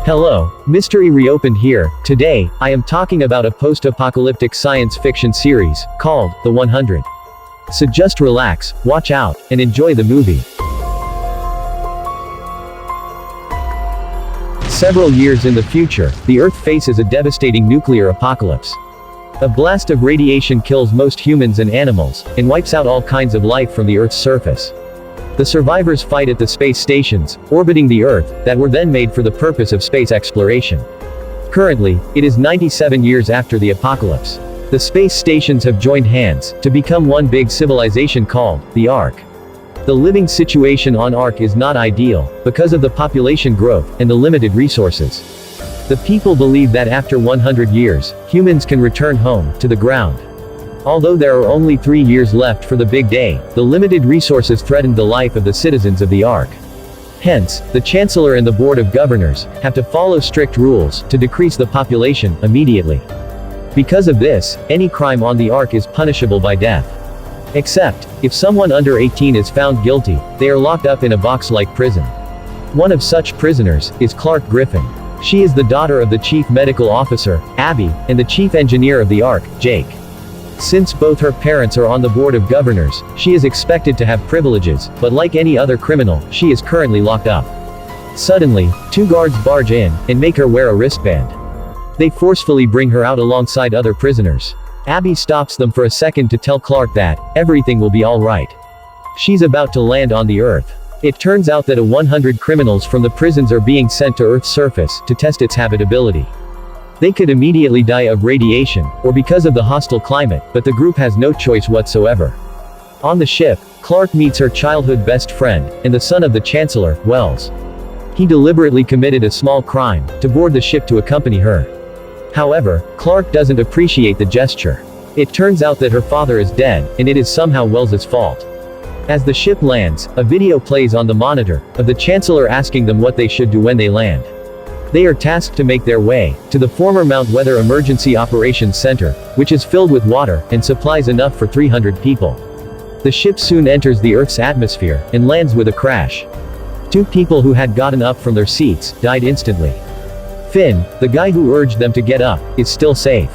Hello, Mystery Reopened here. Today, I am talking about a post-apocalyptic science fiction series, called The 100. So just relax, watch out, and enjoy the movie. Several years in the future, the Earth faces a devastating nuclear apocalypse. A blast of radiation kills most humans and animals, and wipes out all kinds of life from the Earth's surface. The survivors fight at the space stations, orbiting the Earth, that were then made for the purpose of space exploration. Currently, it is 97 years after the apocalypse. The space stations have joined hands, to become one big civilization called, the Ark. The living situation on Ark is not ideal, because of the population growth, and the limited resources. The people believe that after 100 years, humans can return home, to the ground. Although there are only 3 years left for the big day, the limited resources threaten the life of the citizens of the Ark. Hence, the Chancellor and the Board of Governors have to follow strict rules to decrease the population immediately. Because of this, any crime on the Ark is punishable by death. Except, if someone under 18 is found guilty, they are locked up in a box-like prison. One of such prisoners is Clark Griffin. She is the daughter of the Chief Medical Officer, Abby, and the Chief Engineer of the Ark, Jake. Since both her parents are on the Board of Governors, she is expected to have privileges, but like any other criminal, she is currently locked up. Suddenly, 2 guards barge in, and make her wear a wristband. They forcefully bring her out alongside other prisoners. Abby stops them for a second to tell Clark that, everything will be alright. She's about to land on the Earth. It turns out that 100 criminals from the prisons are being sent to Earth's surface, to test its habitability. They could immediately die of radiation, or because of the hostile climate, but the group has no choice whatsoever. On the ship, Clark meets her childhood best friend, and the son of the Chancellor, Wells. He deliberately committed a small crime, to board the ship to accompany her. However, Clark doesn't appreciate the gesture. It turns out that her father is dead, and it is somehow Wells's fault. As the ship lands, a video plays on the monitor, of the Chancellor asking them what they should do when they land. They are tasked to make their way, to the former Mount Weather Emergency Operations Center, which is filled with water, and supplies enough for 300 people. The ship soon enters the Earth's atmosphere, and lands with a crash. 2 people who had gotten up from their seats, died instantly. Finn, the guy who urged them to get up, is still safe.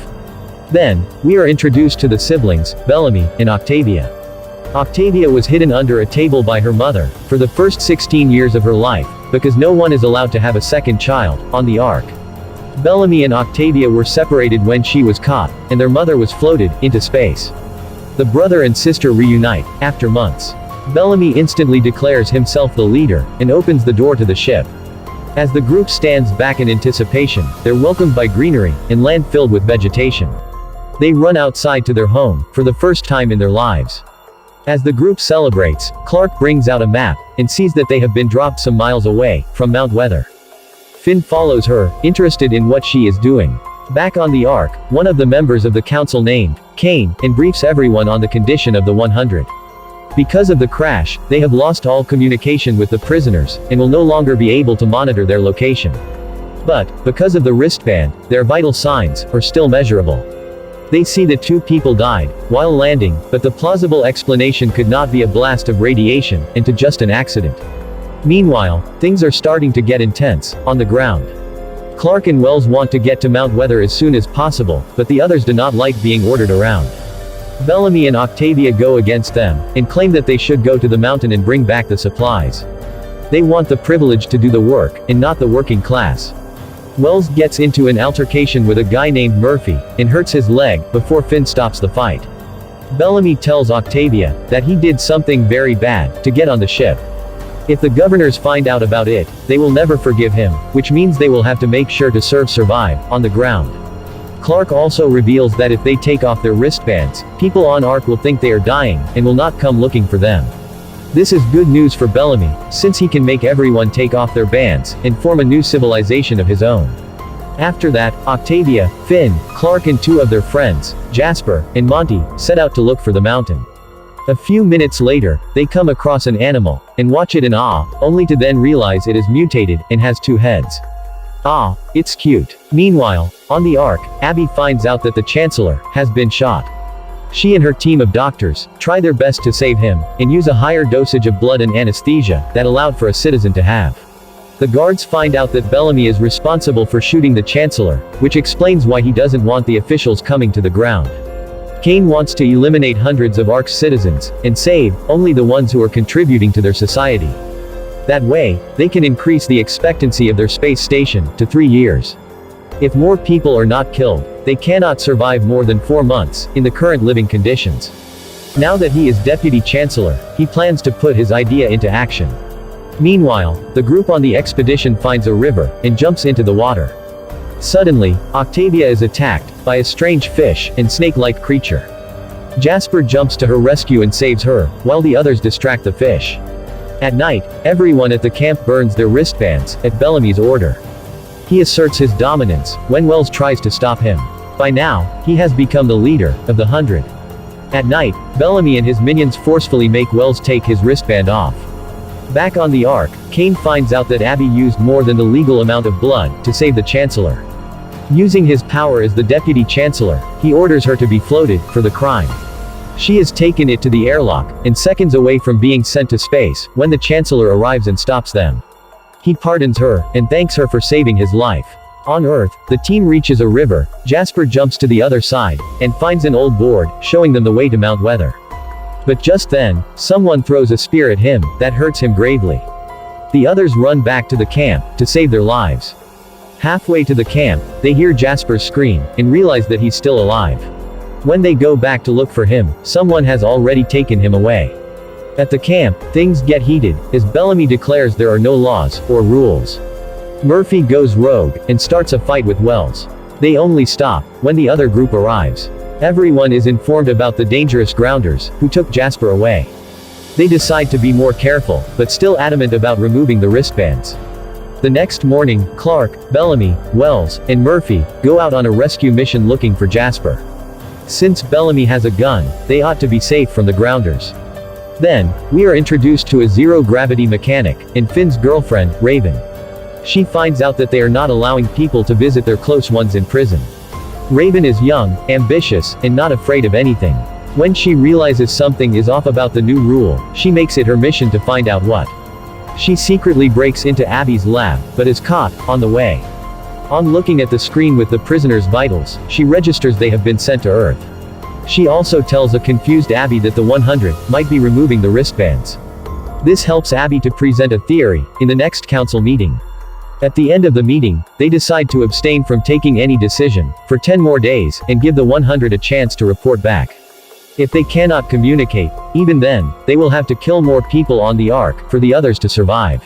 Then, we are introduced to the siblings, Bellamy, and Octavia. Octavia was hidden under a table by her mother, for the first 16 years of her life, because no one is allowed to have a second child, on the Ark. Bellamy and Octavia were separated when she was caught, and their mother was floated, into space. The brother and sister reunite, after months. Bellamy instantly declares himself the leader, and opens the door to the ship. As the group stands back in anticipation, they're welcomed by greenery, and land filled with vegetation. They run outside to their home, for the first time in their lives. As the group celebrates, Clark brings out a map, and sees that they have been dropped some miles away, from Mount Weather. Finn follows her, interested in what she is doing. Back on the Ark, one of the members of the council named Kane, and briefs everyone on the condition of the 100. Because of the crash, they have lost all communication with the prisoners, and will no longer be able to monitor their location. But, because of the wristband, their vital signs are still measurable. They see that 2 people died, while landing, but the plausible explanation could not be a blast of radiation, and to just an accident. Meanwhile, things are starting to get intense, on the ground. Clark and Wells want to get to Mount Weather as soon as possible, but the others do not like being ordered around. Bellamy and Octavia go against them, and claim that they should go to the mountain and bring back the supplies. They want the privilege to do the work, and not the working class. Wells gets into an altercation with a guy named Murphy, and hurts his leg, before Finn stops the fight. Bellamy tells Octavia, that he did something very bad, to get on the ship. If the governors find out about it, they will never forgive him, which means they will have to make sure to survive, on the ground. Clark also reveals that if they take off their wristbands, people on Ark will think they are dying, and will not come looking for them. This is good news for Bellamy, since he can make everyone take off their bands, and form a new civilization of his own. After that, Octavia, Finn, Clark and 2 of their friends, Jasper, and Monty, set out to look for the mountain. A few minutes later, they come across an animal, and watch it in awe, only to then realize it is mutated, and has 2 heads. Ah, it's cute. Meanwhile, on the Ark, Abby finds out that the Chancellor has been shot. She and her team of doctors try their best to save him, and use a higher dosage of blood and anesthesia that allowed for a citizen to have. The guards find out that Bellamy is responsible for shooting the Chancellor, which explains why he doesn't want the officials coming to the ground. Kane wants to eliminate hundreds of Ark's citizens, and save only the ones who are contributing to their society. That way, they can increase the expectancy of their space station to 3 years. If more people are not killed, they cannot survive more than 4 months, in the current living conditions. Now that he is Deputy Chancellor, he plans to put his idea into action. Meanwhile, the group on the expedition finds a river, and jumps into the water. Suddenly, Octavia is attacked by a strange fish and snake-like creature. Jasper jumps to her rescue and saves her, while the others distract the fish. At night, everyone at the camp burns their wristbands, at Bellamy's order. He asserts his dominance, when Wells tries to stop him. By now, he has become the leader of the 100. At night, Bellamy and his minions forcefully make Wells take his wristband off. Back on the Ark, Kane finds out that Abby used more than the legal amount of blood to save the Chancellor. Using his power as the Deputy Chancellor, he orders her to be floated for the crime. She is taken to the airlock, and seconds away from being sent to space, when the Chancellor arrives and stops them. He pardons her, and thanks her for saving his life. On Earth, the team reaches a river. Jasper jumps to the other side, and finds an old board, showing them the way to Mount Weather. But just then, someone throws a spear at him, that hurts him gravely. The others run back to the camp, to save their lives. Halfway to the camp, they hear Jasper scream, and realize that he's still alive. When they go back to look for him, someone has already taken him away. At the camp, things get heated, as Bellamy declares there are no laws, or rules. Murphy goes rogue, and starts a fight with Wells. They only stop when the other group arrives. Everyone is informed about the dangerous grounders, who took Jasper away. They decide to be more careful, but still adamant about removing the wristbands. The next morning, Clark, Bellamy, Wells, and Murphy go out on a rescue mission looking for Jasper. Since Bellamy has a gun, they ought to be safe from the grounders. Then, we are introduced to a zero-gravity mechanic, and Finn's girlfriend, Raven. She finds out that they are not allowing people to visit their close ones in prison. Raven is young, ambitious, and not afraid of anything. When she realizes something is off about the new rule, she makes it her mission to find out what. She secretly breaks into Abby's lab, but is caught on the way. On looking at the screen with the prisoners' vitals, she registers they have been sent to Earth. She also tells a confused Abby that the 100 might be removing the wristbands. This helps Abby to present a theory in the next council meeting. At the end of the meeting, they decide to abstain from taking any decision for 10 more days, and give the 100 a chance to report back. If they cannot communicate, even then, they will have to kill more people on the Ark for the others to survive.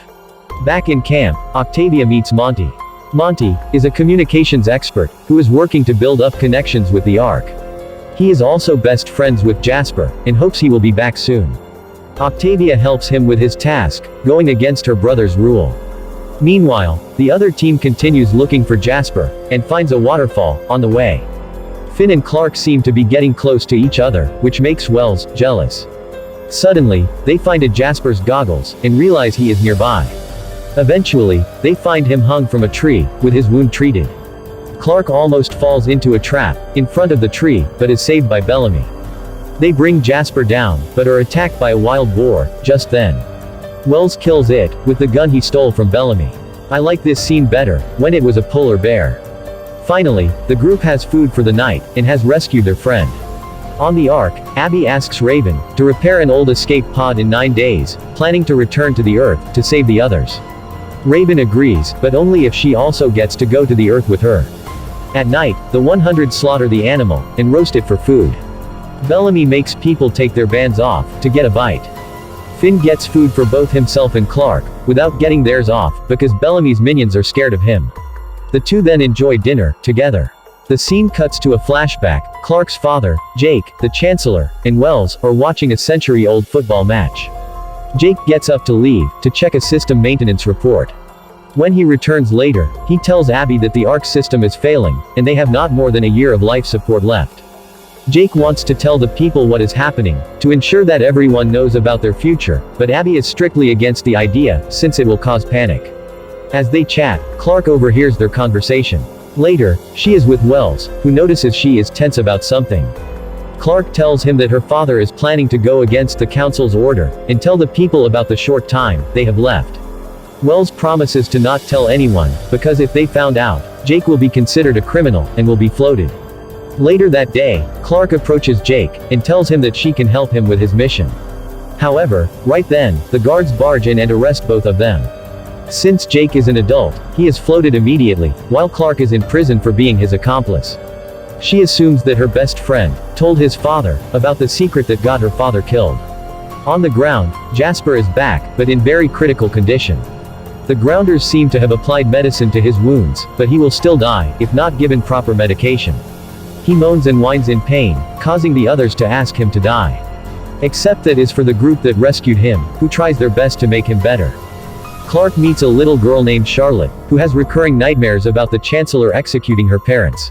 Back in camp, Octavia meets Monty. Monty is a communications expert who is working to build up connections with the Ark. He is also best friends with Jasper, and hopes he will be back soon. Octavia helps him with his task, going against her brother's rule. Meanwhile, the other team continues looking for Jasper, and finds a waterfall on the way. Finn and Clark seem to be getting close to each other, which makes Wells jealous. Suddenly, they find a Jasper's goggles, and realize he is nearby. Eventually, they find him hung from a tree, with his wound treated. Clark almost falls into a trap in front of the tree, but is saved by Bellamy. They bring Jasper down, but are attacked by a wild boar just then. Wells kills it with the gun he stole from Bellamy. I like this scene better when it was a polar bear. Finally, the group has food for the night, and has rescued their friend. On the Ark, Abby asks Raven to repair an old escape pod in 9 days, planning to return to the Earth to save the others. Raven agrees, but only if she also gets to go to the Earth with her. At night, the 100 slaughter the animal, and roast it for food. Bellamy makes people take their bands off, to get a bite. Finn gets food for both himself and Clark, without getting theirs off, because Bellamy's minions are scared of him. The two then enjoy dinner, together. The scene cuts to a flashback. Clark's father, Jake, the Chancellor, and Wells, are watching a century-old football match. Jake gets up to leave, to check a system maintenance report. When he returns later, he tells Abby that the Ark system is failing, and they have not more than a year of life support left. Jake wants to tell the people what is happening, to ensure that everyone knows about their future, but Abby is strictly against the idea, since it will cause panic. As they chat, Clark overhears their conversation. Later, she is with Wells, who notices she is tense about something. Clark tells him that her father is planning to go against the council's order, and tell the people about the short time they have left. Wells promises to not tell anyone, because if they found out, Jake will be considered a criminal, and will be floated. Later that day, Clark approaches Jake, and tells him that she can help him with his mission. However, right then, the guards barge in and arrest both of them. Since Jake is an adult, he is floated immediately, while Clark is in prison for being his accomplice. She assumes that her best friend told his father about the secret that got her father killed. On the ground, Jasper is back, but in very critical condition. The grounders seem to have applied medicine to his wounds, but he will still die, if not given proper medication. He moans and whines in pain, causing the others to ask him to die. Except that is for the group that rescued him, who tries their best to make him better. Clark meets a little girl named Charlotte, who has recurring nightmares about the Chancellor executing her parents.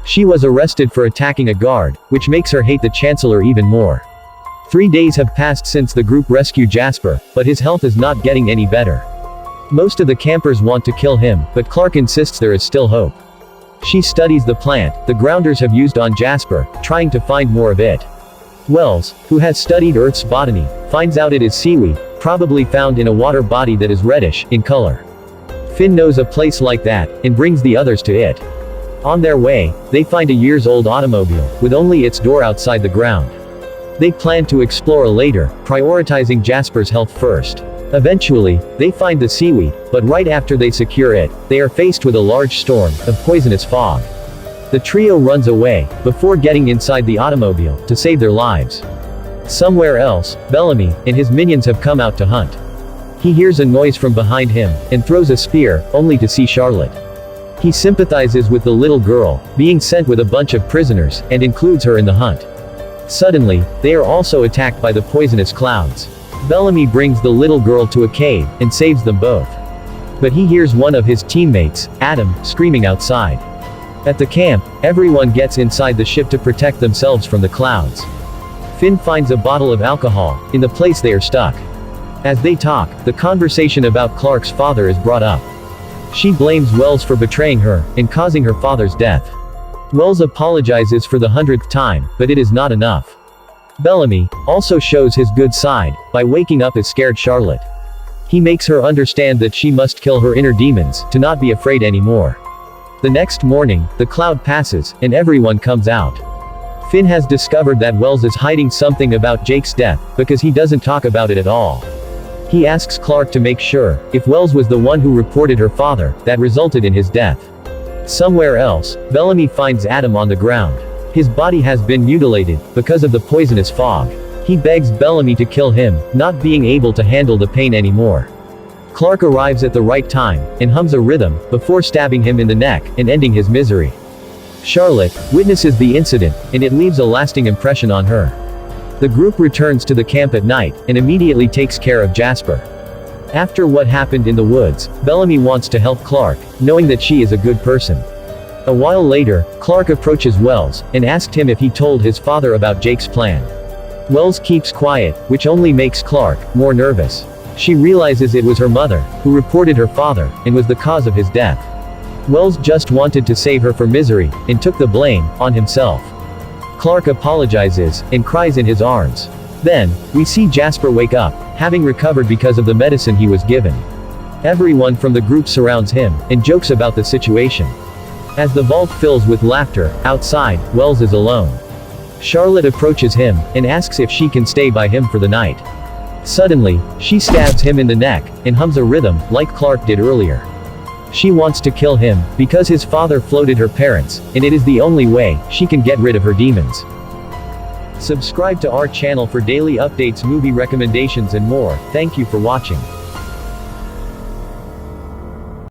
She was arrested for attacking a guard, which makes her hate the Chancellor even more. 3 days have passed since the group rescued Jasper, but his health is not getting any better. Most of the campers want to kill him, but Clark insists there is still hope. She studies the plant the grounders have used on Jasper, trying to find more of it. Wells, who has studied Earth's botany, finds out it is seaweed, probably found in a water body that is reddish in color. Finn knows a place like that, and brings the others to it. On their way, they find a years-old automobile, with only its door outside the ground. They plan to explore later, prioritizing Jasper's health first. Eventually, they find the seaweed, but right after they secure it, they are faced with a large storm of poisonous fog. The trio runs away, before getting inside the automobile, to save their lives. Somewhere else, Bellamy and his minions have come out to hunt. He hears a noise from behind him, and throws a spear, only to see Charlotte. He sympathizes with the little girl, being sent with a bunch of prisoners, and includes her in the hunt. Suddenly, they are also attacked by the poisonous clouds. Bellamy brings the little girl to a cave, and saves them both. But he hears one of his teammates, Adam, screaming outside. At the camp, everyone gets inside the ship to protect themselves from the clouds. Finn finds a bottle of alcohol, in the place they are stuck. As they talk, the conversation about Clark's father is brought up. She blames Wells for betraying her, and causing her father's death. Wells apologizes for the 100th time, but it is not enough. Bellamy also shows his good side, by waking up a scared Charlotte. He makes her understand that she must kill her inner demons, to not be afraid anymore. The next morning, the cloud passes, and everyone comes out. Finn has discovered that Wells is hiding something about Jake's death, because he doesn't talk about it at all. He asks Clark to make sure, if Wells was the one who reported her father, that resulted in his death. Somewhere else, Bellamy finds Adam on the ground. His body has been mutilated, because of the poisonous fog. He begs Bellamy to kill him, not being able to handle the pain anymore. Clark arrives at the right time, and hums a rhythm, before stabbing him in the neck, and ending his misery. Charlotte witnesses the incident, and it leaves a lasting impression on her. The group returns to the camp at night, and immediately takes care of Jasper. After what happened in the woods, Bellamy wants to help Clark, knowing that she is a good person. A while later, Clark approaches Wells, and asked him if he told his father about Jake's plan. Wells keeps quiet, which only makes Clark more nervous. She realizes it was her mother, who reported her father, and was the cause of his death. Wells just wanted to save her from misery, and took the blame on himself. Clark apologizes, and cries in his arms. Then, we see Jasper wake up, having recovered because of the medicine he was given. Everyone from the group surrounds him, and jokes about the situation. As the vault fills with laughter, outside, Wells is alone. Charlotte approaches him, and asks if she can stay by him for the night. Suddenly, she stabs him in the neck, and hums a rhythm, like Clark did earlier. She wants to kill him, because his father floated her parents, and it is the only way she can get rid of her demons. Subscribe to our channel for daily updates, movie recommendations and more. Thank you for watching.